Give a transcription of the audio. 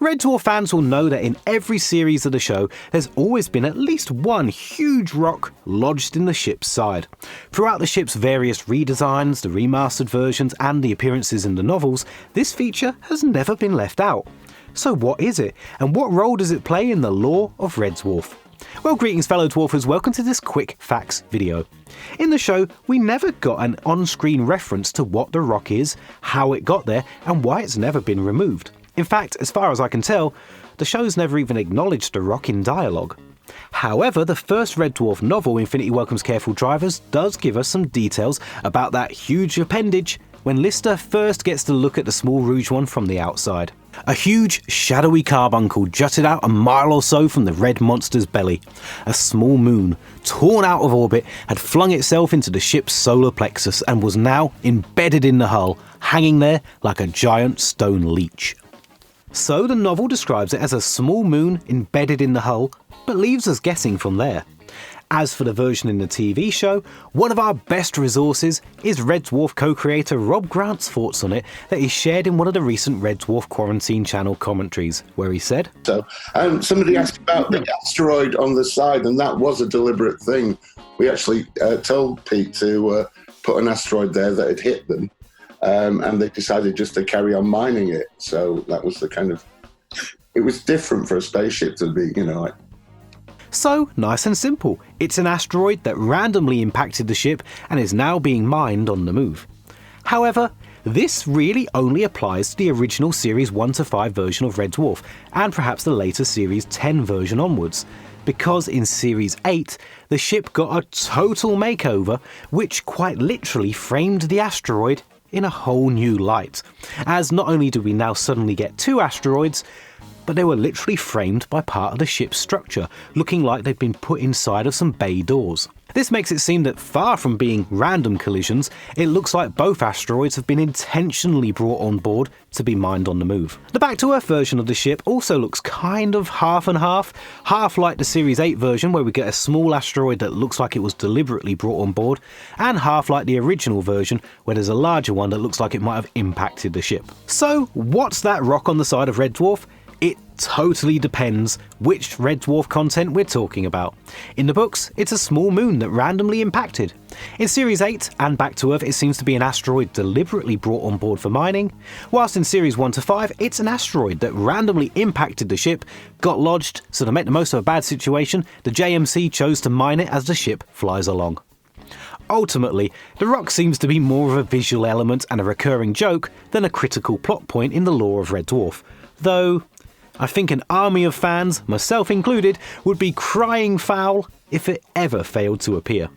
Red Dwarf fans will know that in every series of the show, there's always been at least one huge rock lodged in the ship's side. Throughout the ship's various redesigns, the remastered versions, and the appearances in the novels, this feature has never been left out. So what is it, and what role does it play in the lore of Red Dwarf? Well, greetings fellow dwarfers, welcome to this quick facts video. In the show, we never got an on-screen reference to what the rock is, how it got there, and why it's never been removed. In fact, as far as I can tell, the show's never even acknowledged the rock in dialogue. However, the first Red Dwarf novel, Infinity Welcomes Careful Drivers, does give us some details about that huge appendage when Lister first gets to look at the small rouge one from the outside. A huge, shadowy carbuncle jutted out a mile or so from the red monster's belly. A small moon, torn out of orbit, had flung itself into the ship's solar plexus and was now embedded in the hull, hanging there like a giant stone leech. So the novel describes it as a small moon embedded in the hull, but leaves us guessing from there. As for the version in the TV show, one of our best resources is Red Dwarf co-creator Rob Grant's thoughts on it that he shared in one of the recent Red Dwarf Quarantine channel commentaries, where he said, somebody asked about the asteroid on the side, and that was a deliberate thing. We actually told Pete to put an asteroid there that had hit them, and they decided just to carry on mining it. So that was the kind of... It was different for a spaceship to be, like... So, nice and simple, it's an asteroid that randomly impacted the ship and is now being mined on the move. However, this really only applies to the original Series 1 to 5 version of Red Dwarf, and perhaps the later Series 10 version onwards, because in Series 8, the ship got a total makeover, which quite literally framed the asteroid in a whole new light, as not only do we now suddenly get two asteroids, but they were literally framed by part of the ship's structure, looking like they'd been put inside of some bay doors. This makes it seem that far from being random collisions, it looks like both asteroids have been intentionally brought on board to be mined on the move. The Back to Earth version of the ship also looks kind of half and half like the Series 8 version where we get a small asteroid that looks like it was deliberately brought on board, and half like the original version where there's a larger one that looks like it might have impacted the ship. So what's that rock on the side of Red Dwarf? It totally depends which Red Dwarf content we're talking about. In the books, it's a small moon that randomly impacted. In Series 8 and Back to Earth, it seems to be an asteroid deliberately brought on board for mining, whilst in Series 1 to 5, it's an asteroid that randomly impacted the ship, got lodged, so to make the most of a bad situation, the JMC chose to mine it as the ship flies along. Ultimately, the rock seems to be more of a visual element and a recurring joke than a critical plot point in the lore of Red Dwarf, though I think an army of fans, myself included, would be crying foul if it ever failed to appear.